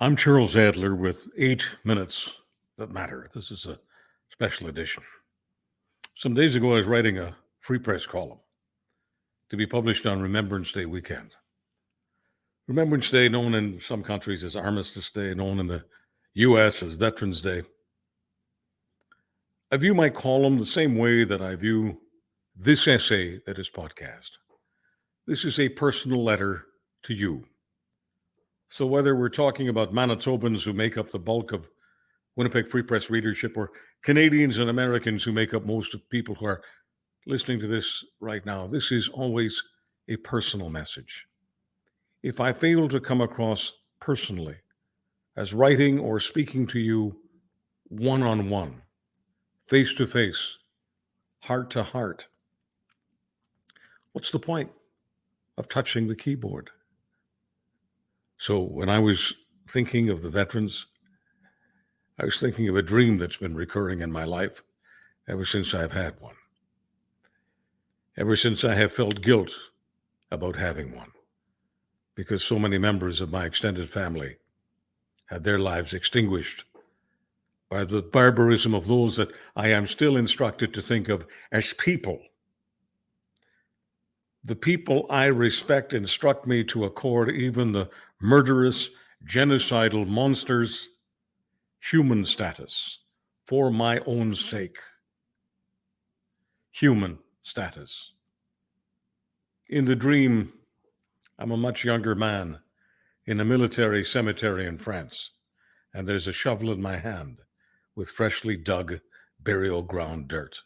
I'm Charles Adler with 8 minutes that matter. This is a special edition. Some days ago, I was writing a Free Press column to be published on Remembrance Day weekend. Remembrance Day, known in some countries as Armistice Day, known in the US as Veterans Day. I view my column the same way that I view this essay that is podcast. This is a personal letter to you. So whether we're talking about Manitobans who make up the bulk of Winnipeg Free Press readership, or Canadians and Americans who make up most of people who are listening to this right now, this is always a personal message. If I fail to come across personally as writing or speaking to you one-on-one, face-to-face, heart-to-heart, what's the point of touching the keyboard? So when I was thinking of the veterans, I was thinking of a dream that's been recurring in my life ever since I've had one. Ever since I have felt guilt about having one, because so many members of my extended family had their lives extinguished by the barbarism of those that I am still instructed to think of as people. The people I respect instruct me to accord even the murderous, genocidal monsters human status for my own sake. Human status. In the dream, I'm a much younger man in a military cemetery in France, and there's a shovel in my hand with freshly dug burial ground dirt.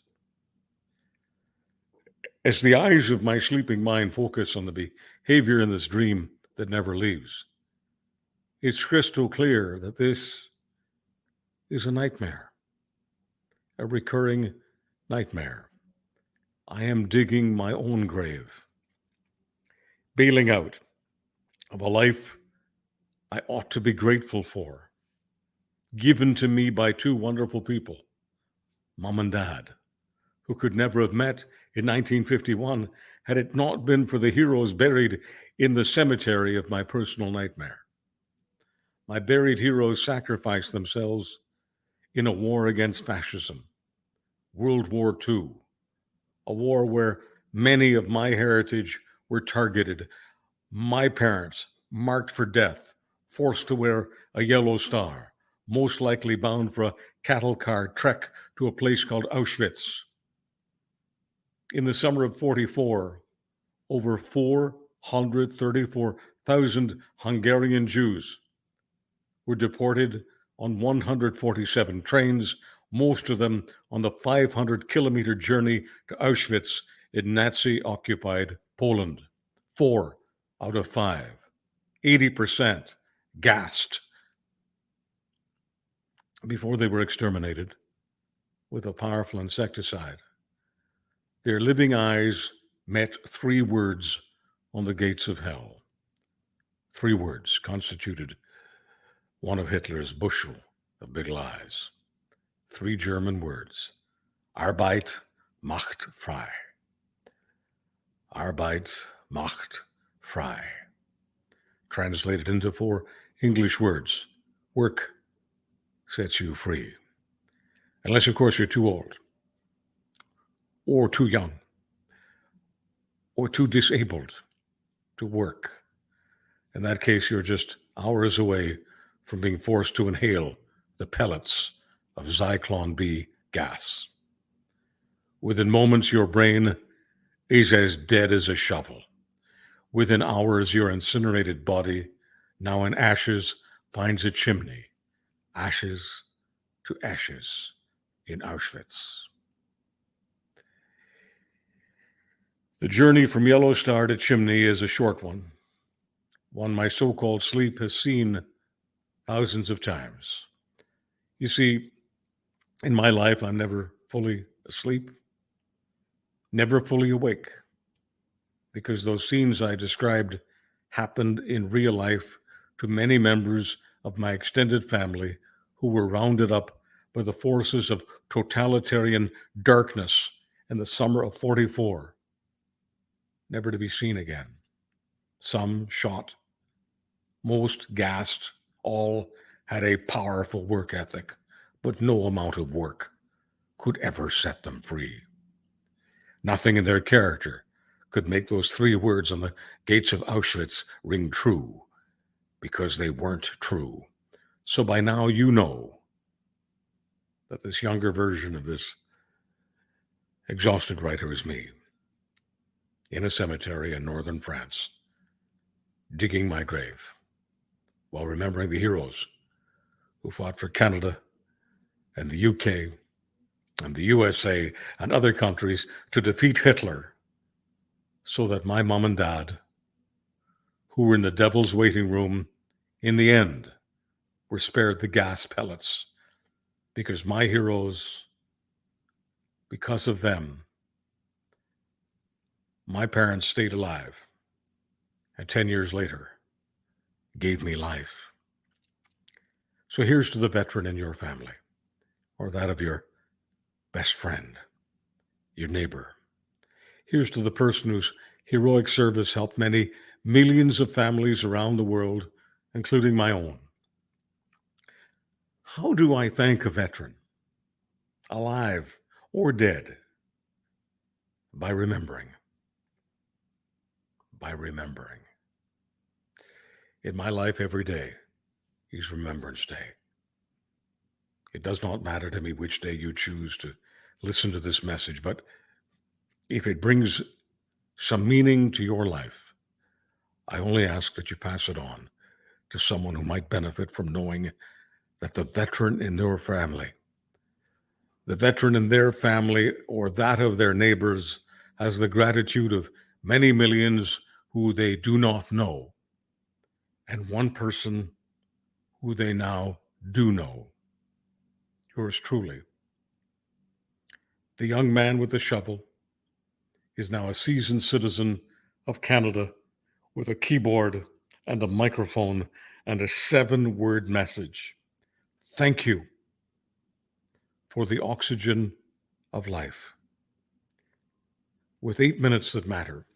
As the eyes of my sleeping mind focus on the behavior in this dream that never leaves, it's crystal clear that this is a nightmare, a recurring nightmare. I am digging my own grave, bailing out of a life I ought to be grateful for, given to me by two wonderful people, Mom and Dad, who could never have met in 1951 had it not been for the heroes buried in the cemetery of my personal nightmare. My buried heroes sacrificed themselves in a war against fascism, World War II, a war where many of my heritage were targeted. My parents marked for death, forced to wear a yellow star, most likely bound for a cattle car trek to a place called Auschwitz. In the summer of 44, over 434,000 Hungarian Jews were deported on 147 trains, most of them on the 500-kilometer journey to Auschwitz in Nazi-occupied Poland. 4 out of 5, 80%, gassed before they were exterminated with a powerful insecticide. Their living eyes met 3 words on the gates of hell. 3 words constituted one of Hitler's bushel of big lies. 3 German words: Arbeit macht frei. Arbeit macht frei. Translated into 4 English words: work sets you free. Unless, of course, you're too old, or too young, or too disabled to work. In that case, you're just hours away from being forced to inhale the pellets of Zyklon B gas. Within moments, your brain is as dead as a shovel. Within hours, your incinerated body, now in ashes, finds a chimney, ashes to ashes in Auschwitz. The journey from Yellow Star to Chimney is a short one my so-called sleep has seen thousands of times. You see, in my life, I'm never fully asleep, never fully awake, because those scenes I described happened in real life to many members of my extended family who were rounded up by the forces of totalitarian darkness in the summer of 44, never to be seen again. Some shot, most gassed, All had a powerful work ethic, but no amount of work could ever set them free. Nothing in their character could make those 3 words on the gates of Auschwitz ring true, because they weren't true. So by now you know that this younger version of this exhausted writer is me, in a cemetery in northern France, digging my grave while remembering the heroes who fought for Canada and the UK and the USA and other countries to defeat Hitler, so that my mom and dad, who were in the devil's waiting room, in the end were spared the gas pellets, because my heroes, because of them, my parents stayed alive, and 10 years later gave me life. So here's to the veteran in your family, or that of your best friend, your neighbor. Here's to the person whose heroic service helped many millions of families around the world, including my own. How do I thank a veteran, alive or dead? By remembering. By remembering. In my life every day is Remembrance Day. It does not matter to me which day you choose to listen to this message, but if it brings some meaning to your life, I only ask that you pass it on to someone who might benefit from knowing that the veteran in their family, or that of their neighbors, has the gratitude of many millions who they do not know, and one person who they now do know. Yours truly. The young man with the shovel is now a seasoned citizen of Canada with a keyboard and a microphone and a 7-word message. Thank you for the oxygen of life. With 8 minutes that matter,